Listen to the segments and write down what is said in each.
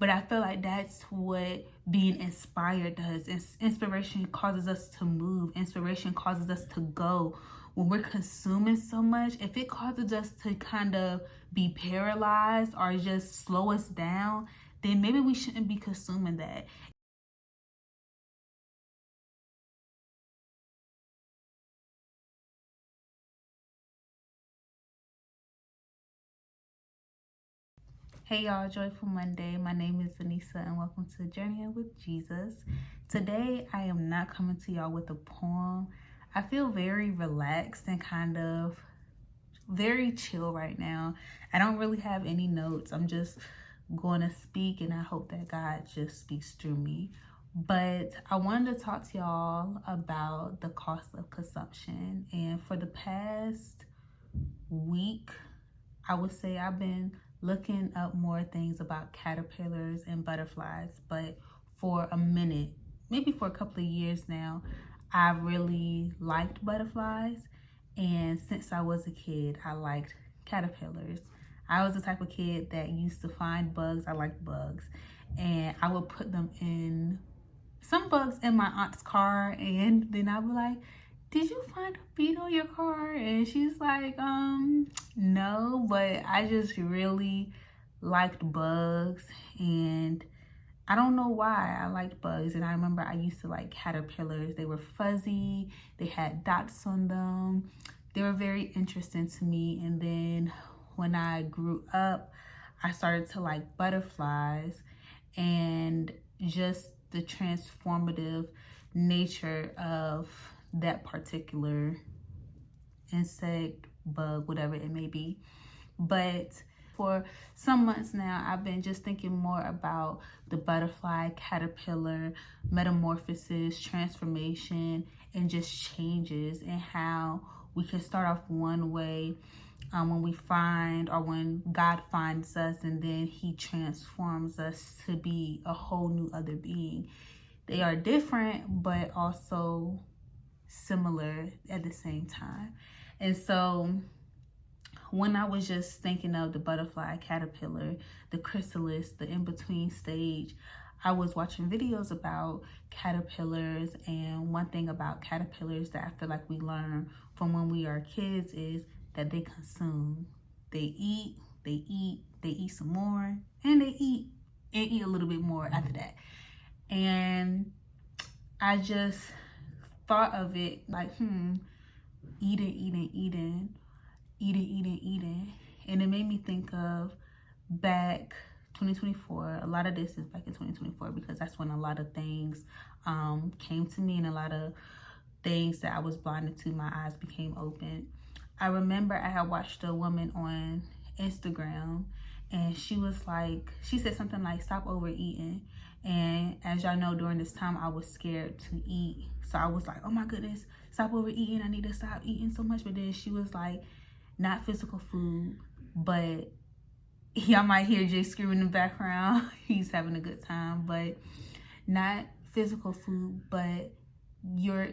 But I feel like that's what being inspired does. Inspiration causes us to move. Inspiration causes us to go. When we're consuming so much, if it causes us to kind of be paralyzed or just slow us down, then maybe we shouldn't be consuming that. Hey y'all, Joyful Monday. My name is Anissa and welcome to Journeying with Jesus. Today I am not coming to y'all with a poem. I feel very relaxed and kind of very chill right now. I don't really have any notes. I'm just going to speak and I hope that God just speaks through me. But I wanted to talk to y'all about the cost of consumption. And for the past week, I would say I've been looking up more things about caterpillars and butterflies, but for a minute, maybe for a couple of years now, I really liked butterflies. And since I was a kid, I liked caterpillars. I was the type of kid that used to find bugs. I liked bugs. And I would put them in some bugs in my aunt's car, and then I'd be like, did you find a beetle in your car? And she's like, no, but I just really liked bugs, and I don't know why I liked bugs. And I remember I used to like caterpillars. They were fuzzy, they had dots on them. They were very interesting to me. And then when I grew up, I started to like butterflies, and just the transformative nature of that particular insect, bug, whatever it may be. But for some months now, I've been just thinking more about the butterfly, caterpillar, metamorphosis, transformation, and just changes, and how we can start off one way when we find, or when God finds us, and then he transforms us to be a whole new other being. They are different, but also similar at the same time. And so when I was just thinking of the butterfly, caterpillar, the chrysalis, the in-between stage, I was watching videos about caterpillars. And one thing about caterpillars that I feel like we learn from when we are kids is that they consume. They eat, they eat some more, and they eat and eat a little bit more after that. And I just thought of it like, eating. And it made me think of back 2024. A lot of this is back in 2024 because that's when a lot of things came to me, and a lot of things that I was blinded to, my eyes became open. I remember I had watched a woman on Instagram, and she said something like, stop overeating. And as y'all know, during this time, I was scared to eat. So I was like, oh my goodness, stop overeating. I need to stop eating so much. But then she was like, not physical food, but y'all might hear Jay screaming in the background. He's having a good time. But not physical food, but you're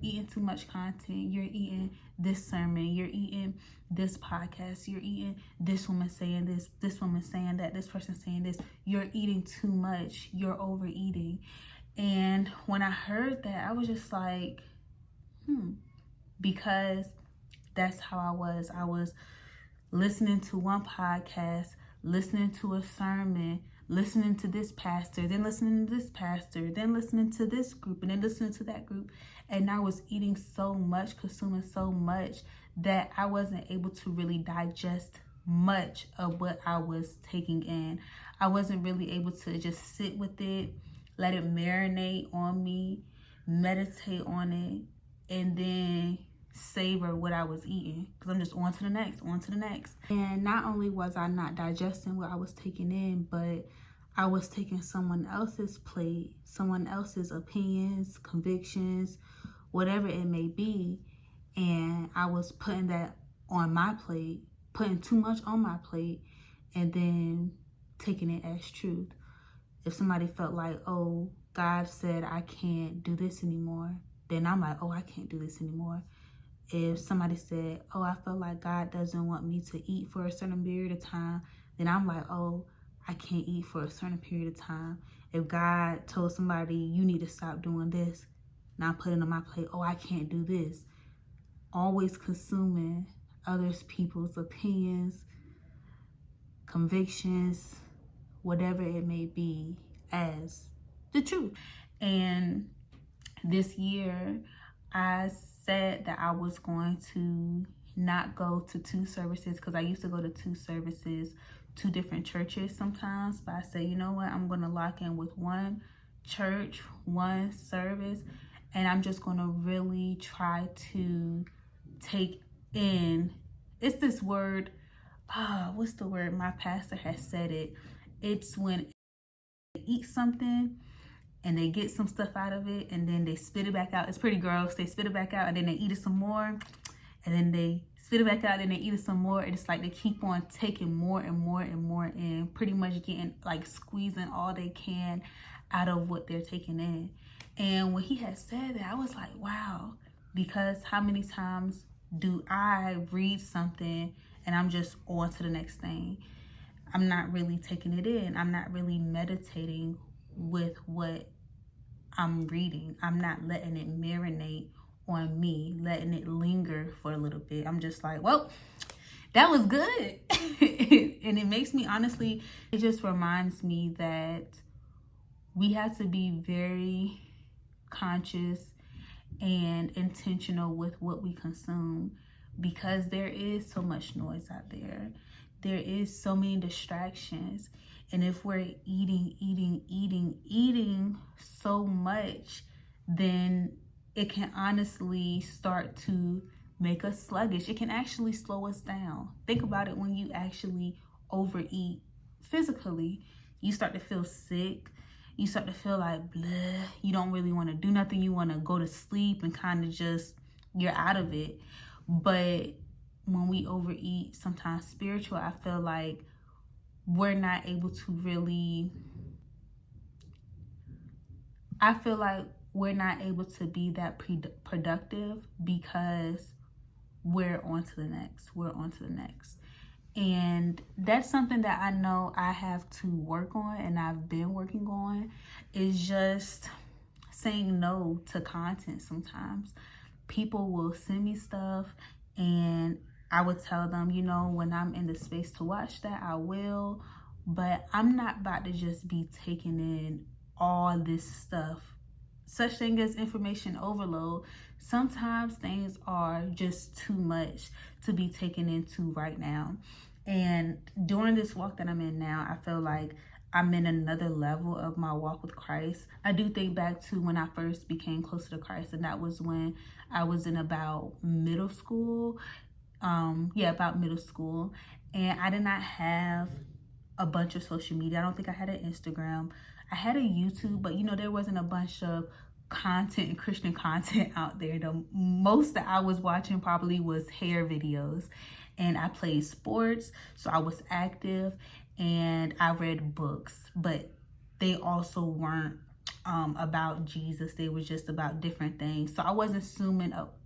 eating too much content. You're eating this sermon. You're eating this podcast. You're eating this woman saying this woman saying that, this person saying this. You're eating too much. You're overeating. And when I heard that, I was just like, because that's how I was. I was listening to one podcast, listening to a sermon, listening to this pastor, then listening to this pastor, then listening to this group, and then listening to that group. And I was eating so much, consuming so much, that I wasn't able to really digest much of what I was taking in. I wasn't really able to just sit with it, let it marinate on me, meditate on it, and then savor what I was eating, because I'm just on to the next. And not only was I not digesting what I was taking in, but I was taking someone else's plate, someone else's opinions, convictions, whatever it may be, and I was putting that on my plate, putting too much on my plate, and then taking it as truth. If somebody felt like, oh, God said I can't do this anymore, then I'm like, oh, I can't do this anymore. If somebody said, oh, I feel like God doesn't want me to eat for a certain period of time, then I'm like, oh, I can't eat for a certain period of time. If God told somebody, you need to stop doing this, not putting on my plate, oh, I can't do this. Always consuming others people's opinions, convictions, whatever it may be, as the truth. And this year, I said that I was going to not go to 2 services, because I used to go to 2 services, 2 different churches sometimes. But I said, you know what, I'm going to lock in with one church, one service, and I'm just going to really try to take in, it's this word, what's the word? My pastor has said it. It's when they eat something and they get some stuff out of it and then they spit it back out. It's pretty gross. They spit it back out and then they eat it some more, and then they spit it back out and they eat it some more. And it's like they keep on taking more and more and more in, pretty much getting, like, squeezing all they can out of what they're taking in. And when he had said that, I was like, wow, because how many times do I read something and I'm just on to the next thing? I'm not really taking it in. I'm not really meditating with what I'm reading. I'm not letting it marinate on me, letting it linger for a little bit. I'm just like, well, that was good. And it makes me, honestly, it just reminds me that we have to be very conscious and intentional with what we consume, because there is so much noise out there. There is so many distractions. And if we're eating so much, then it can honestly start to make us sluggish. It can actually slow us down. Think about it. When you actually overeat physically, you start to feel sick. You start to feel like blah. You don't really want to do nothing. You want to go to sleep and kind of just, you're out of it. But when we overeat, sometimes spiritual, I feel like we're not able to really, I feel like we're not able to be that productive, because we're on to the next. We're on to the next. And that's something that I know I have to work on, and I've been working on, is just saying no to content sometimes. People will send me stuff and I would tell them, you know, when I'm in the space to watch that, I will. But I'm not about to just be taking in all this stuff. Such thing as information overload. Sometimes things are just too much to be taken into right now. And during this walk that I'm in now, I feel like I'm in another level of my walk with Christ. I do think back to when I first became closer to Christ, and that was when I was in about middle school. About middle school. And I did not have a bunch of social media. I don't think I had an Instagram. I had a YouTube, but you know, there wasn't a bunch of content and Christian content out there. The most that I was watching probably was hair videos. And I played sports, so I was active, and I read books, but they also weren't about Jesus. They were just about different things. So I wasn't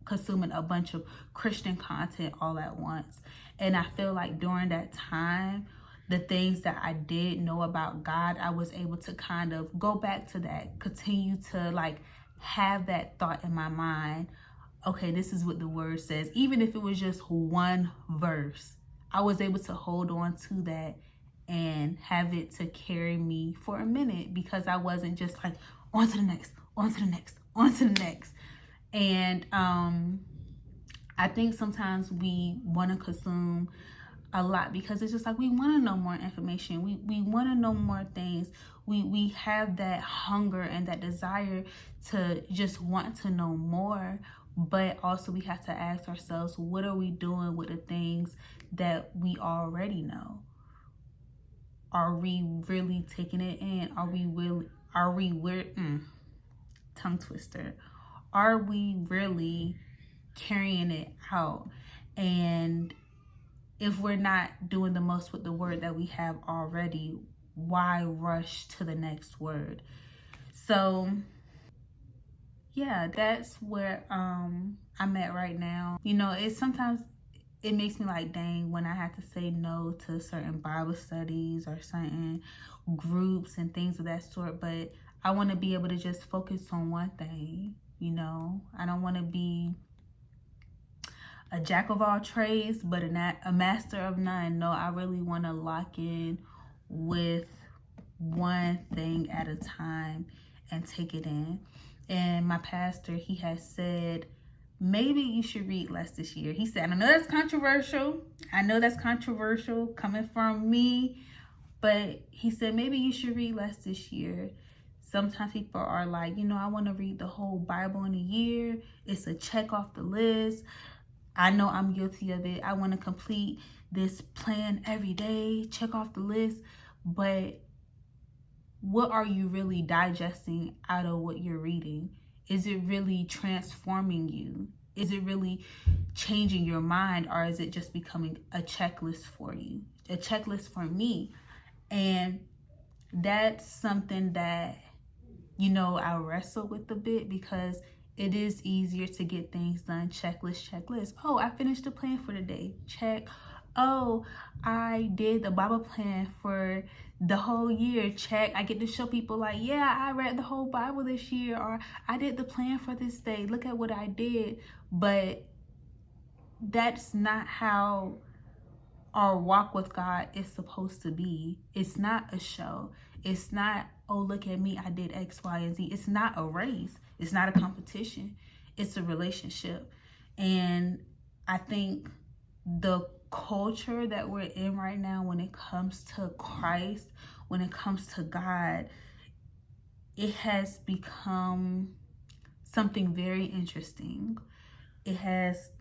consuming a bunch of Christian content all at once. And I feel like during that time, the things that I did know about God, I was able to kind of go back to that, continue to like have that thought in my mind. Okay, this is what the word says. Even if it was just one verse, I was able to hold on to that and have it to carry me for a minute, because I wasn't just like on to the next, on to the next, on to the next. And I think sometimes we want to consume a lot because it's just like we want to know more information. We want to know more things. We have that hunger and that desire to just want to know more. But also we have to ask ourselves, what are we doing with the things that we already know? Are we really taking it in? Tongue twister. Are we really carrying it out? And if we're not doing the most with the word that we have already, why rush to the next word? So yeah, that's where I'm at right now. You know, it's sometimes it makes me like, dang, when I have to say no to certain Bible studies or certain groups and things of that sort. But I want to be able to just focus on one thing, you know. I don't want to be a jack of all trades, but a master of none. No, I really want to lock in with one thing at a time and take it in. And my pastor, he has said, maybe you should read less this year. He said, I know that's controversial. I know that's controversial coming from me, but he said, maybe you should read less this year. Sometimes people are like, you know, I want to read the whole Bible in a year. It's a check off the list. I know I'm guilty of it. I want to complete this plan every day, check off the list. But what are you really digesting out of what you're reading? Is it really transforming you? Is it really changing your mind, or is it just becoming a checklist for you? A checklist for me. And that's something that, you know, I wrestle with a bit, because it is easier to get things done. Checklist. Oh, I finished the plan for the day. Check. Oh, I did the Bible plan for the whole year. Check. I get to show people like, yeah, I read the whole Bible this year, or I did the plan for this day. Look at what I did. But that's not how our walk with God is supposed to be. It's not a show. It's not, oh, look at me, I did X, Y, and Z. It's not a race. It's not a competition. It's a relationship. And I think the culture that we're in right now, when it comes to Christ, when it comes to God, it has become something very interesting. It has,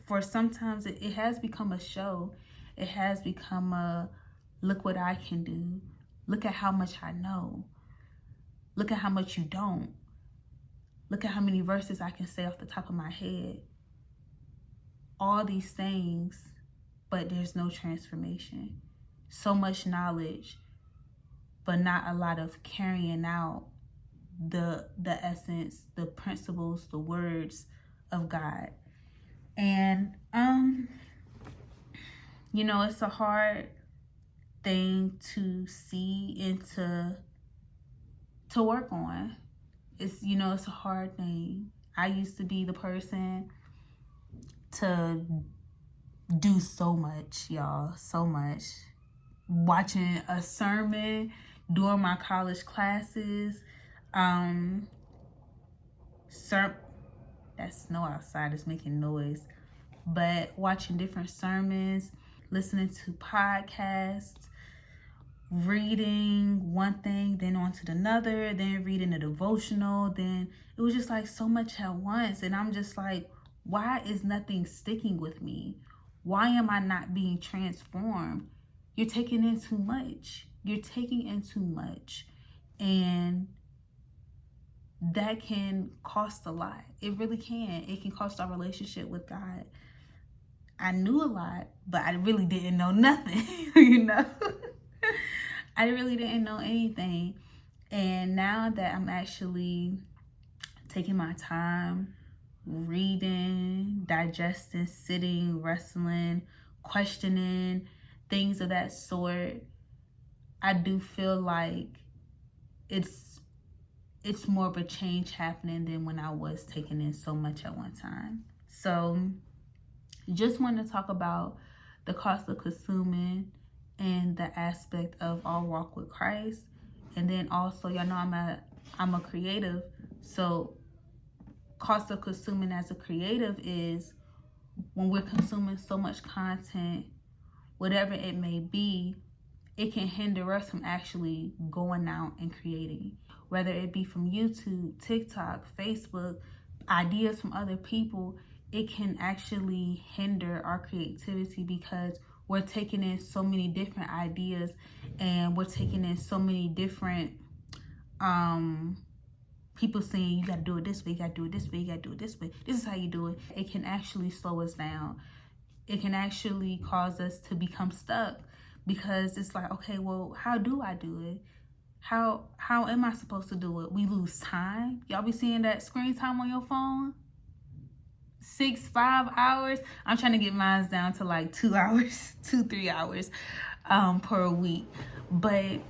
for sometimes it has become a show. It has become a, look what I can do. Look at how much I know. Look at how much you don't. Look at how many verses I can say off the top of my head. All these things, but there's no transformation. So much knowledge, but not a lot of carrying out the essence, the principles, the words of God. And you know, it's a hard thing to see and to work on. It's, you know, it's a hard thing. I used to be the person to do so much, y'all, so much. Watching a sermon during my college classes. That snow outside is making noise. But watching different sermons, listening to podcasts, reading one thing, then on to another, then reading a devotional, then it was just like so much at once. And I'm just like, why is nothing sticking with me? Why am I not being transformed? You're taking in too much. You're taking in too much. And that can cost a lot. It really can. It can cost our relationship with God. I knew a lot, but I really didn't know nothing, you know? I really didn't know anything. And now that I'm actually taking my time, reading, digesting, sitting, wrestling, questioning, things of that sort, I do feel like it's more of a change happening than when I was taking in so much at one time. So just wanted to talk about the cost of consuming and the aspect of our walk with Christ. And then also, y'all know I'm a creative. So cost of consuming as a creative is when we're consuming so much content, whatever it may be, it can hinder us from actually going out and creating. Whether it be from YouTube, TikTok, Facebook, ideas from other people, it can actually hinder our creativity because we're taking in so many different ideas and we're taking in so many different people saying you got to do it this way, you got to do it this way, you got to do it this way. This is how you do it. It can actually slow us down. It can actually cause us to become stuck because it's like, okay, well, how do I do it? How am I supposed to do it? We lose time. Y'all be seeing that screen time on your phone? 5 hours. I'm trying to get mine down to like 2 hours, 3 hours per week. But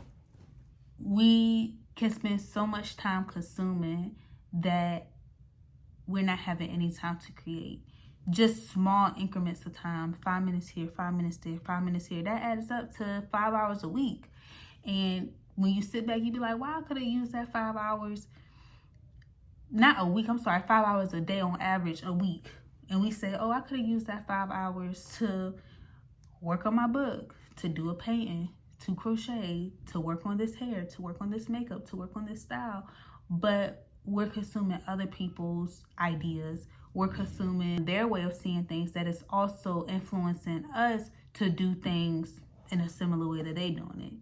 we can spend so much time consuming that we're not having any time to create. Just small increments of time, 5 minutes here, 5 minutes there, 5 minutes here, that adds up to 5 hours a week. And when you sit back, you be like, wow, I could have used that 5 hours, not a week, I'm sorry, 5 hours a day on average a week. And we say, oh, I could have used that 5 hours to work on my book, to do a painting, to crochet, to work on this hair, to work on this makeup, to work on this style. But we're consuming other people's ideas. We're consuming their way of seeing things that is also influencing us to do things in a similar way that they doing it.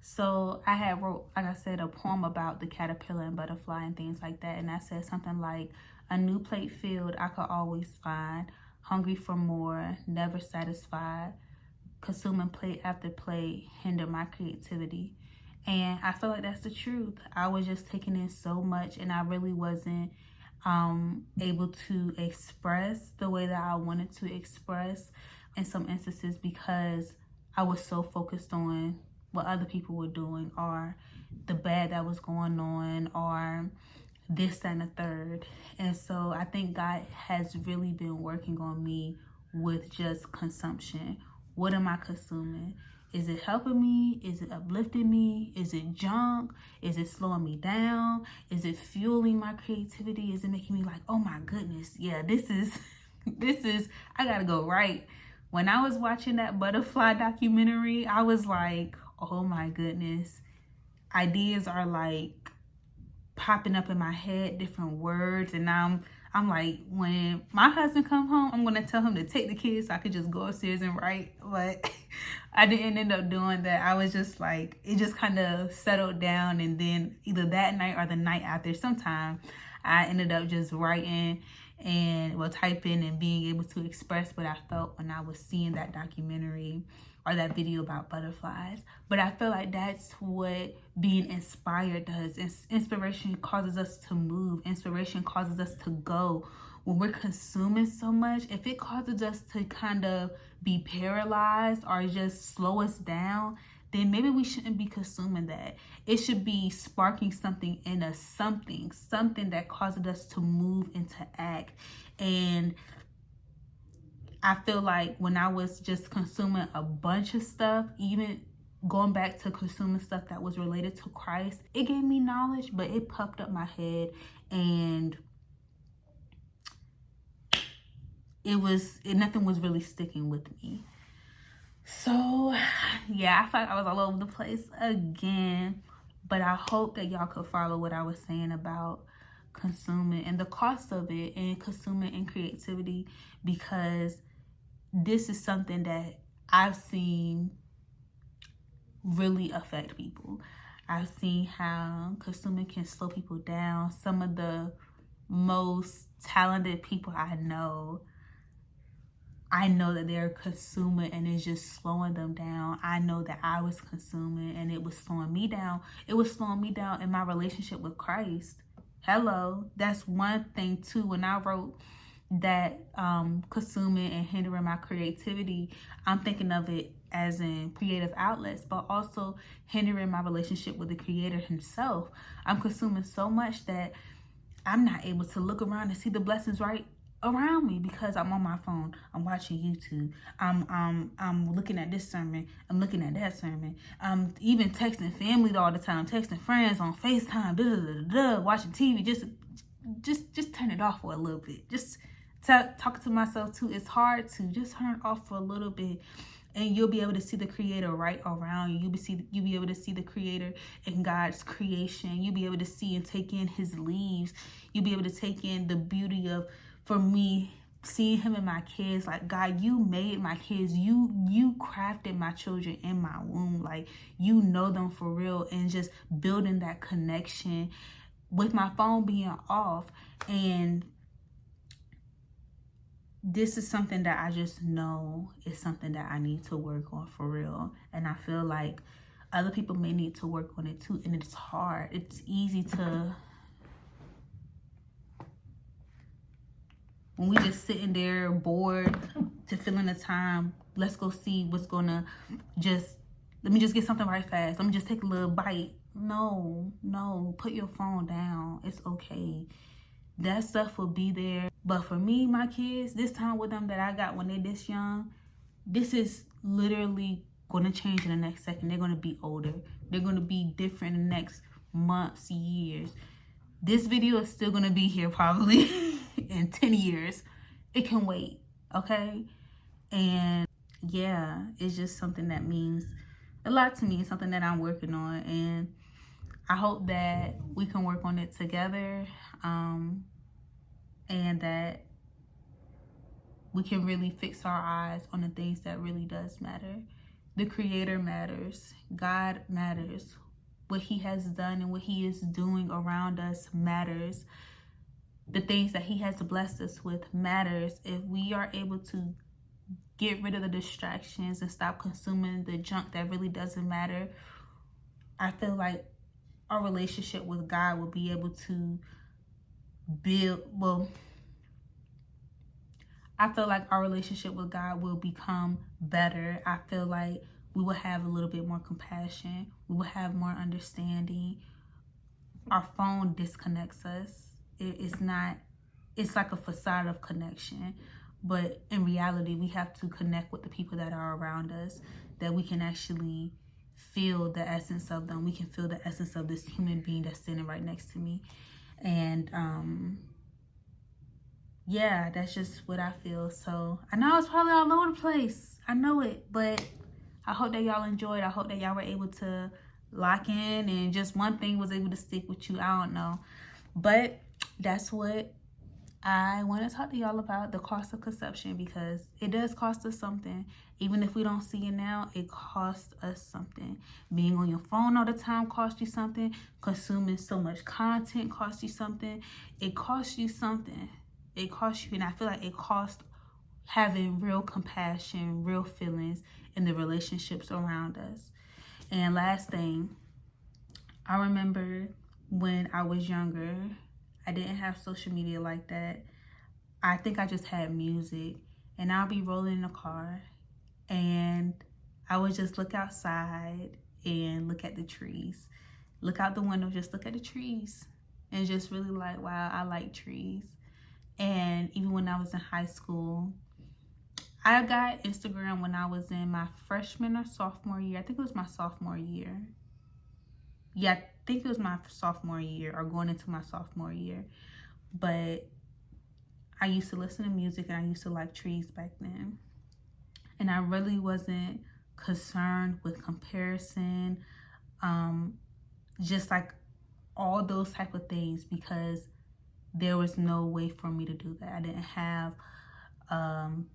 So I had wrote, like I said, a poem about the caterpillar and butterfly and things like that. And I said something like, a new plate filled I could always find, hungry for more, never satisfied, consuming plate after plate hinder my creativity. And I feel like that's the truth. I was just taking in so much, and I really wasn't able to express the way that I wanted to express in some instances, because I was so focused on what other people were doing, or the bad that was going on, or this, that, and the third. And so I think God has really been working on me with just consumption. What am I consuming? Is it helping me? Is it uplifting me? Is it junk? Is it slowing me down? Is it fueling my creativity? Is it making me like, oh my goodness, yeah, this is, I gotta go right. When I was watching that butterfly documentary, I was like, oh my goodness, ideas are like popping up in my head, different words. And I'm like, when my husband come home, I'm gonna tell him to take the kids so I could just go upstairs and write. But I didn't end up doing that. I was just like, it just kind of settled down, and then either that night or the night after, sometime I ended up just writing and typing and being able to express what I felt when I was seeing that documentary or that video about butterflies. But I feel like that's what being inspired does. Inspiration causes us to move. Inspiration causes us to go. When we're consuming so much, if it causes us to kind of be paralyzed or just slow us down, then maybe we shouldn't be consuming that. It should be sparking something in us, something that causes us to move and to act. And I feel like when I was just consuming a bunch of stuff, even going back to consuming stuff that was related to Christ, it gave me knowledge, but it puffed up my head, and nothing was really sticking with me. So yeah, I felt like I was all over the place again, but I hope that y'all could follow what I was saying about consuming and the cost of it, and consuming and creativity, because this is something that I've seen really affect people. I've seen how consuming can slow people down. Some of the most talented people I know that they're consuming and it's just slowing them down. I know that I was consuming and it was slowing me down. It was slowing me down in my relationship with Christ. Hello, that's one thing too. When I wrote that consuming and hindering my creativity, I'm thinking of it as in creative outlets, but also hindering my relationship with the Creator himself. I'm consuming so much that I'm not able to look around and see the blessings right around me, because I'm on my phone, I'm watching YouTube, I'm looking at this sermon, I'm looking at that sermon, I'm even texting family all the time, texting friends on FaceTime, watching TV. Just turn it off for a little bit. Just talk to myself too. It's hard to just turn it off for a little bit, and you'll be able to see the Creator right around you. You'll be able to see the Creator in God's creation. You'll be able to see and take in His leaves. You'll be able to take in the beauty of, for me, seeing Him in my kids. Like, God, you made my kids. You crafted my children in my womb. Like, you know them for real, and just building that connection with my phone being off. And this is something that I just know is something that I need to work on for real. And I feel like other people may need to work on it too. And it's hard. It's easy to when we just sitting there bored to fill in the time, let's go see what's gonna let me just get something right fast. Let me just take a little bite. No, put your phone down. It's okay. That stuff will be there. But for me, my kids, this time with them that I got when they're this young, this is literally gonna change in the next second. They're gonna be older. They're gonna be different in the next months, years. This video is still gonna be here probably in 10 years. It can wait, okay? And yeah, it's just something that means a lot to me. It's something that I'm working on, and I hope that we can work on it together, and that we can really fix our eyes on the things that really does matter. The Creator matters. God matters. What He has done and what He is doing around us matters. The things that He has blessed us with matters. If we are able to get rid of the distractions and stop consuming the junk that really doesn't matter, I feel like our relationship with God will be able to I feel like our relationship with God will become better. I feel like we will have a little bit more compassion. We will have more understanding. Our phone disconnects us. It's like a facade of connection. But in reality, we have to connect with the people that are around us, that we can actually feel the essence of them. We can feel the essence of this human being that's sitting right next to me. And yeah, that's just what I feel. So I know it's probably all over the place. I know it, but I hope that y'all enjoyed. I hope that y'all were able to lock in and just one thing was able to stick with you. I don't know. But that's what I want to talk to y'all about, the cost of consumption, because it does cost us something. Even if we don't see it now, it costs us something. Being on your phone all the time costs you something. Consuming so much content costs you something. It costs you something. It costs you, and I feel like it costs having real compassion, real feelings in the relationships around us. And last thing, I remember when I was younger, I didn't have social media like that. I think I just had music, and I'll be rolling in the car and I would just look outside and look at the trees. Look out the window, just look at the trees and just really like, wow, I like trees. And even when I was in high school, I got Instagram when I was in my freshman or sophomore year. I think it was my sophomore year. Yeah, I think it was my sophomore year or going into my sophomore year. But I used to listen to music and I used to like trees back then. And I really wasn't concerned with comparison, just like all those type of things, because there was no way for me to do that. I didn't have an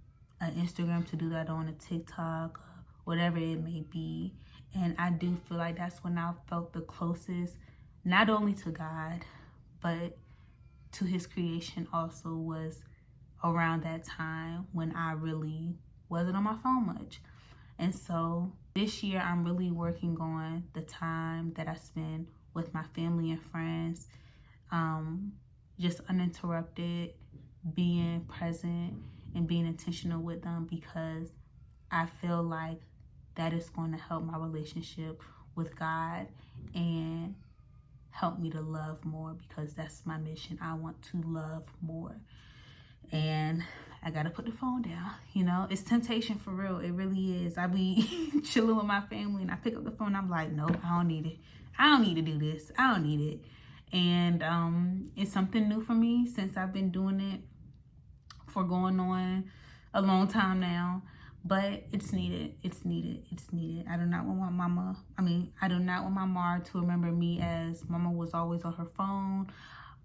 Instagram to do that on, a TikTok, whatever it may be. And I do feel like that's when I felt the closest, not only to God, but to His creation also, was around that time when I really wasn't on my phone much. And so this year I'm really working on the time that I spend with my family and friends, just uninterrupted, being present and being intentional with them, because I feel like that is going to help my relationship with God and help me to love more, because that's my mission. I want to love more. And I gotta put the phone down. You know, it's temptation for real. It really is. I be chilling with my family and I pick up the phone. I'm like, nope, I don't need it. I don't need to do this. I don't need it. And it's something new for me since I've been doing it for going on a long time now. But it's needed. It's needed. It's needed. I do not want my mom to remember me as mama was always on her phone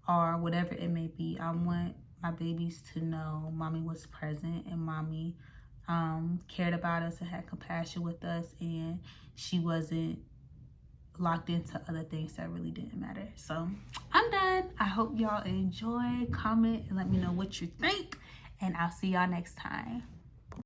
or whatever it may be. I want my babies to know mommy was present and mommy cared about us and had compassion with us, and she wasn't locked into other things that really didn't matter. So I'm done. I hope y'all enjoy. Comment and let me know what you think, and I'll see y'all next time.